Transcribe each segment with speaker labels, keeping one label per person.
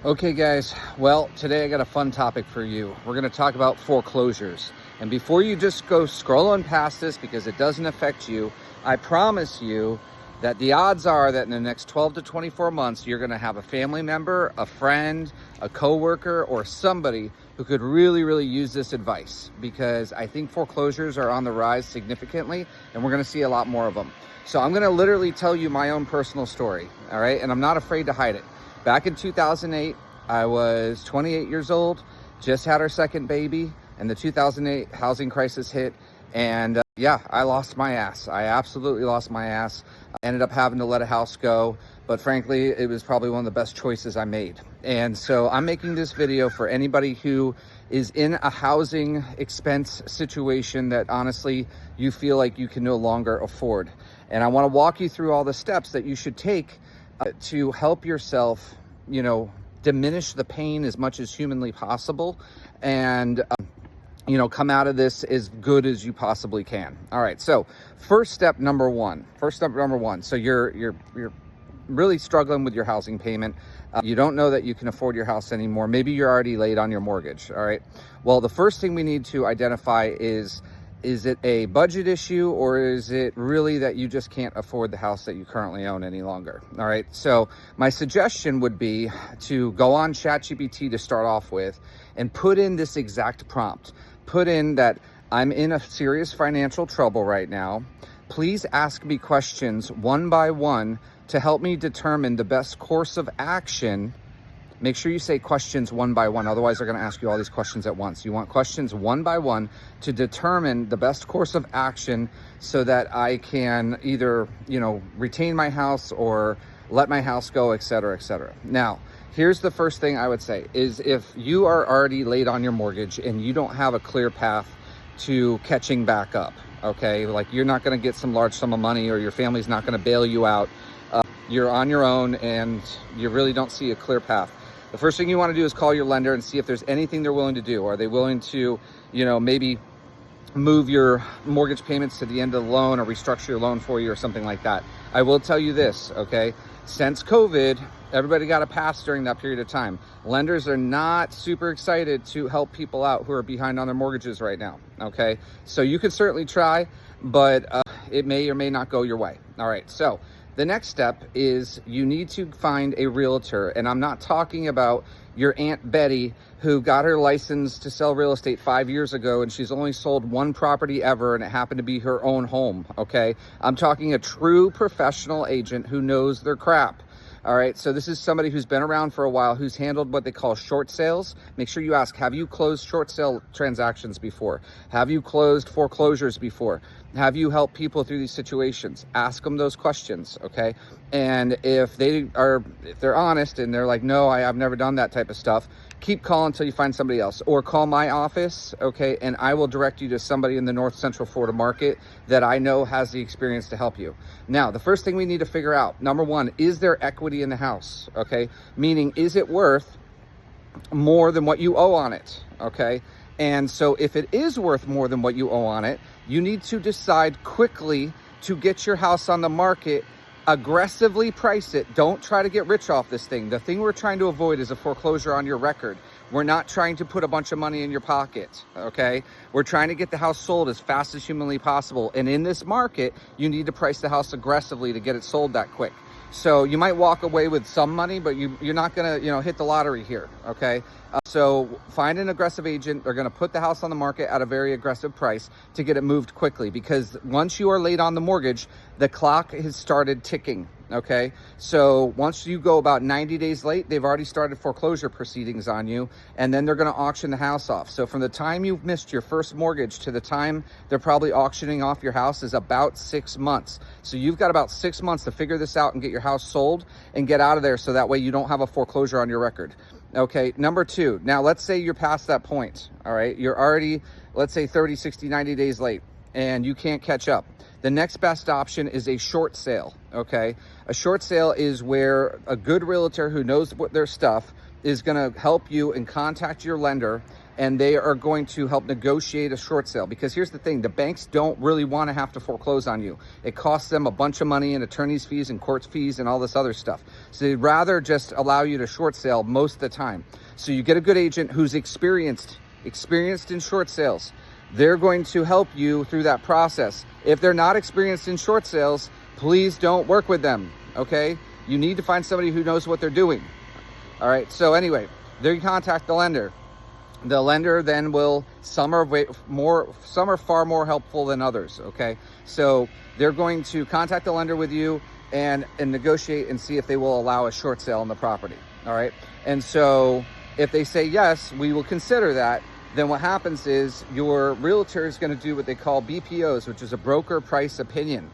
Speaker 1: Okay, guys. Well, today I got a fun topic for you. We're going to talk about foreclosures. And before you just go scrolling past this because it doesn't affect you, I promise you that the odds are that in the next 12 to 24 months, you're going to have a family member, a friend, a coworker, or somebody who could really use this advice, because I think foreclosures are on the rise significantly, and we're going to see a lot more of them. So I'm going to literally tell you my own personal story, all right? And I'm not afraid to hide it. Back in 2008, I was 28 years old, just had our second baby, and the 2008 housing crisis hit. And yeah, I lost my ass. I absolutely lost my ass. I ended up having to let a house go, but frankly, it was probably one of the best choices I made. And so I'm making this video for anybody who is in a housing expense situation that honestly you feel like you can no longer afford. And I want to walk you through all the steps that you should take to help yourself, diminish the pain as much as humanly possible, and come out of this as good as you possibly can. All right, so first step number one. So you're really struggling with your housing payment. You don't know that you can afford your house anymore. Maybe you're already late on your mortgage. All right, well, the first thing we need to identify is it a budget issue, or is it really that you just can't afford the house that you currently own any longer? All right, so my suggestion would be to go on ChatGPT to start off with and put in this exact prompt. Put in that I'm in a serious financial trouble right now. Please ask me questions one by one to help me determine the best course of action. Make sure you say questions one by one. Otherwise, they're going to ask you all these questions at once. You want questions one by one to determine the best course of action so that I can either, retain my house or let my house go, et cetera, et cetera. Now, here's the first thing I would say is if you are already late on your mortgage and you don't have a clear path to catching back up, okay? Like you're not going to get some large sum of money, or your family's not going to bail you out. You're on your own and you really don't see a clear path. The first thing you want to do is call your lender and see if there's anything they're willing to do. Are they willing to, maybe move your mortgage payments to the end of the loan or restructure your loan for you or something like that? I will tell you this, okay? Since COVID, everybody got a pass during that period of time. Lenders are not super excited to help people out who are behind on their mortgages right now, okay? So you could certainly try, but it may or may not go your way. All right, so the next step is you need to find a realtor. And I'm not talking about your Aunt Betty who got her license to sell real estate 5 years ago and she's only sold one property ever and it happened to be her own home, okay? I'm talking a true professional agent who knows their crap. All right, so this is somebody who's been around for a while, who's handled what they call short sales. Make sure you ask, have you closed short sale transactions before? Have you closed foreclosures before? Have you helped people through these situations? Ask them those questions, okay? And if they're honest and they're like, no, I've never done that type of stuff, keep calling until you find somebody else, or call my office, okay? And I will direct you to somebody in the North Central Florida market that I know has the experience to help you. Now, the first thing we need to figure out, number one, is there equity in the house, okay? Meaning, is it worth more than what you owe on it, okay? And so if it is worth more than what you owe on it, you need to decide quickly to get your house on the market. Aggressively price it. Don't try to get rich off this thing. The thing we're trying to avoid is a foreclosure on your record. We're not trying to put a bunch of money in your pocket, okay? We're trying to get the house sold as fast as humanly possible. And in this market, you need to price the house aggressively to get it sold that quick. So you might walk away with some money, but you're not going to, hit the lottery here, okay? So find an aggressive agent. They're going to put the house on the market at a very aggressive price to get it moved quickly, because once you are late on the mortgage, the clock has started ticking, okay? So once you go about 90 days late, they've already started foreclosure proceedings on you, and then they're going to auction the house off. So from the time you've missed your first mortgage to the time they're probably auctioning off your house is about 6 months. So you've got about 6 months to figure this out and get your house sold and get out of there, so that way you don't have a foreclosure on your record. Okay, number two, now let's say you're past that point, all right? You're already, let's say 30, 60, 90 days late and you can't catch up. The next best option is a short sale, okay? A short sale is where a good realtor who knows what their stuff is going to help you and contact your lender, and they are going to help negotiate a short sale. Because here's the thing, the banks don't really want to have to foreclose on you. It costs them a bunch of money in attorney's fees and court fees and all this other stuff. So they'd rather just allow you to short sale most of the time. So you get a good agent who's experienced in short sales. They're going to help you through that process. If they're not experienced in short sales, please don't work with them, okay? You need to find somebody who knows what they're doing. All right, so anyway, there you contact the lender. The lender then will, some are far more helpful than others, okay? So they're going to contact the lender with you and negotiate and see if they will allow a short sale on the property, all right? And so if they say yes, we will consider that. Then what happens is your realtor is going to do what they call BPOs, which is a broker price opinion.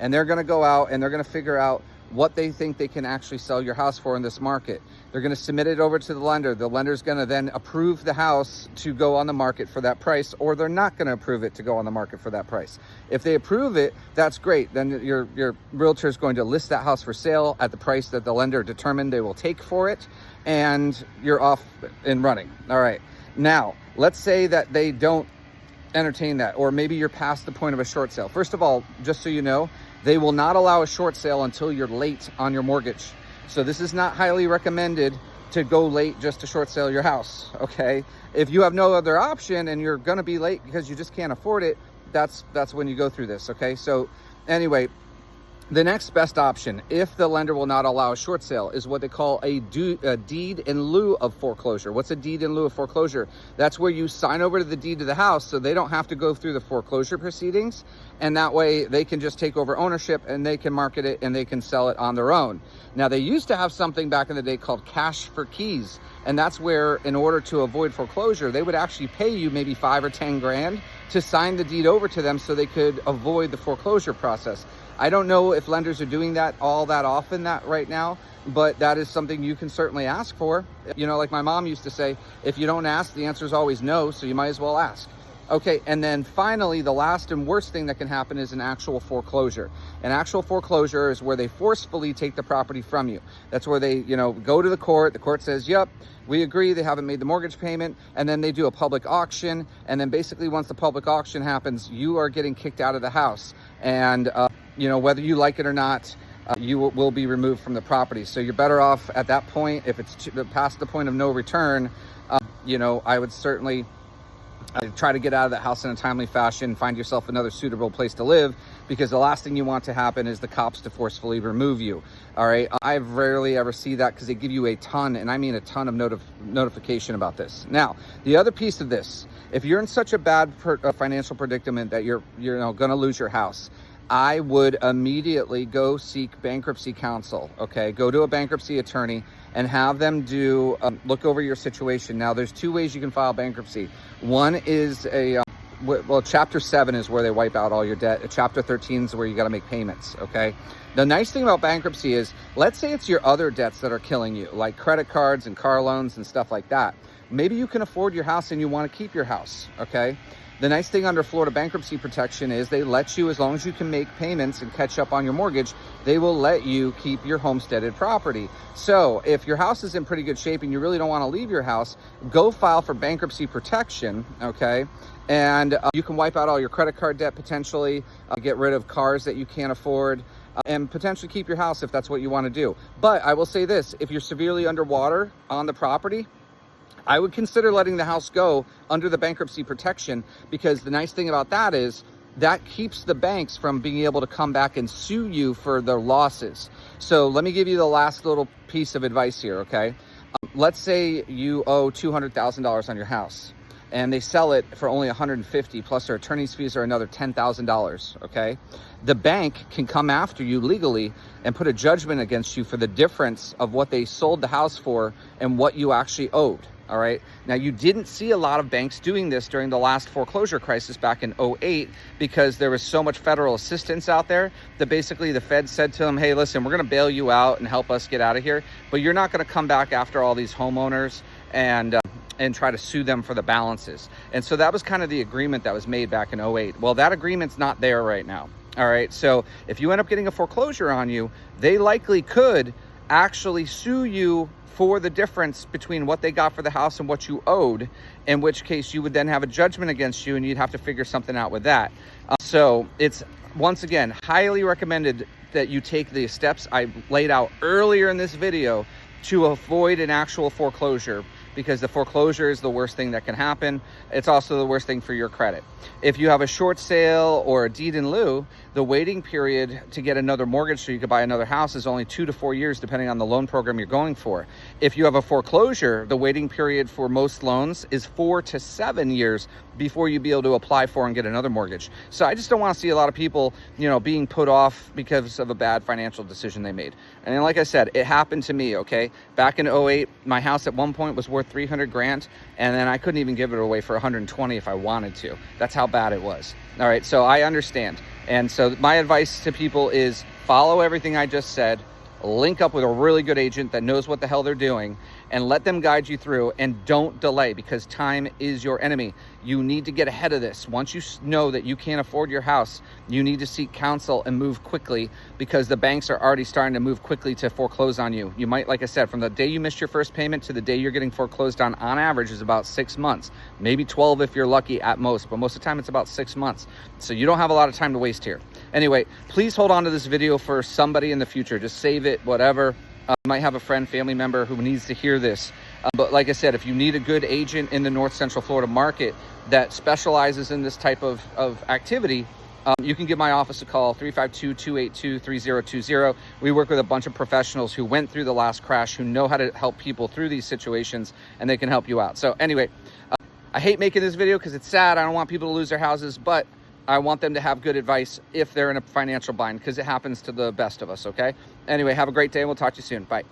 Speaker 1: And they're going to go out and they're going to figure out what they think they can actually sell your house for in this market. They're going to submit it over to the lender. The lender's going to then approve the house to go on the market for that price, or they're not going to approve it to go on the market for that price. If they approve it, that's great. Then your realtor is going to list that house for sale at the price that the lender determined they will take for it, and you're off and running. All right. Now, let's say that they don't entertain that, or maybe you're past the point of a short sale. First of all, just so you know, they will not allow a short sale until you're late on your mortgage. So this is not highly recommended to go late just to short sale your house, okay? If you have no other option and you're gonna be late because you just can't afford it, that's when you go through this, okay? So anyway, the next best option, if the lender will not allow a short sale, is what they call a deed in lieu of foreclosure. What's a deed in lieu of foreclosure? That's where you sign over to the deed to the house so they don't have to go through the foreclosure proceedings, and that way they can just take over ownership and they can market it and they can sell it on their own. Now, they used to have something back in the day called cash for keys, and that's where, in order to avoid foreclosure, they would actually pay you maybe 5 or 10 grand to sign the deed over to them so they could avoid the foreclosure process. I don't know if lenders are doing that all that often right now, but that is something you can certainly ask for. You know, like my mom used to say, if you don't ask, the answer is always no, so you might as well ask. Okay, and then finally, the last and worst thing that can happen is an actual foreclosure. An actual foreclosure is where they forcefully take the property from you. That's where they, go to the court says, yep, we agree, they haven't made the mortgage payment, and then they do a public auction, and then basically once the public auction happens, you are getting kicked out of the house. And, whether you like it or not, you will be removed from the property. So you're better off at that point. If it's past the point of no return, I would certainly try to get out of that house in a timely fashion, find yourself another suitable place to live, because the last thing you want to happen is the cops to forcefully remove you. All right. I rarely ever see that because they give you a ton, and I mean a ton of notification about this. Now, the other piece of this, if you're in such a bad financial predicament that you're going to lose your house, I would immediately go seek bankruptcy counsel, okay? Go to a bankruptcy attorney and have them look over your situation. Now, there's 2 ways you can file bankruptcy. One is Chapter 7 is where they wipe out all your debt. Chapter 13 is where you got to make payments, okay? The nice thing about bankruptcy is, let's say it's your other debts that are killing you, like credit cards and car loans and stuff like that. Maybe you can afford your house and you want to keep your house, okay? The nice thing under Florida bankruptcy protection is they let you, as long as you can make payments and catch up on your mortgage, they will let you keep your homesteaded property. So if your house is in pretty good shape and you really don't want to leave your house, go file for bankruptcy protection, okay? And you can wipe out all your credit card debt potentially, get rid of cars that you can't afford, and potentially keep your house if that's what you want to do. But I will say this, if you're severely underwater on the property, I would consider letting the house go under the bankruptcy protection, because the nice thing about that is that keeps the banks from being able to come back and sue you for their losses. So let me give you the last little piece of advice here, okay? Let's say you owe $200,000 on your house and they sell it for only $150,000 plus their attorney's fees are another $10,000, okay? The bank can come after you legally and put a judgment against you for the difference of what they sold the house for and what you actually owed. All right. Now, you didn't see a lot of banks doing this during the last foreclosure crisis back in 2008 because there was so much federal assistance out there that basically the Fed said to them, hey, listen, we're going to bail you out and help us get out of here, but you're not going to come back after all these homeowners and try to sue them for the balances. And so that was kind of the agreement that was made back in 2008. Well, that agreement's not there right now. All right. So if you end up getting a foreclosure on you, they likely could actually sue you for the difference between what they got for the house and what you owed, in which case you would then have a judgment against you and you'd have to figure something out with that. So it's, once again, highly recommended that you take the steps I laid out earlier in this video to avoid an actual foreclosure, because the foreclosure is the worst thing that can happen. It's also the worst thing for your credit. If you have a short sale or a deed in lieu, the waiting period to get another mortgage so you could buy another house is only 2 to 4 years, depending on the loan program you're going for. If you have a foreclosure, the waiting period for most loans is 4 to 7 years before you be able to apply for and get another mortgage. So I just don't want to see a lot of people, being put off because of a bad financial decision they made. And then, like I said, it happened to me, okay? Back in 08, my house at one point was worth 300 grand, and then I couldn't even give it away for 120 if I wanted to. That's how bad it was. All right, so I understand. And so my advice to people is follow everything I just said, link up with a really good agent that knows what the hell they're doing, and let them guide you through, and don't delay, because time is your enemy. You need to get ahead of this. Once you know that you can't afford your house, you need to seek counsel and move quickly, because the banks are already starting to move quickly to foreclose on you. You might, like I said, from the day you missed your first payment to the day you're getting foreclosed on average is about 6 months, maybe 12 if you're lucky at most, but most of the time it's about 6 months. So you don't have a lot of time to waste here. Anyway, please hold on to this video for somebody in the future. Just save it, whatever. You might have a friend, family member who needs to hear this. But like I said, if you need a good agent in the North Central Florida market that specializes in this type of activity, you can give my office a call, 352-282-3020. We work with a bunch of professionals who went through the last crash, who know how to help people through these situations, and they can help you out. So anyway, I hate making this video because it's sad. I don't want people to lose their houses, but I want them to have good advice if they're in a financial bind, because it happens to the best of us, okay? Anyway, have a great day, and we'll talk to you soon. Bye.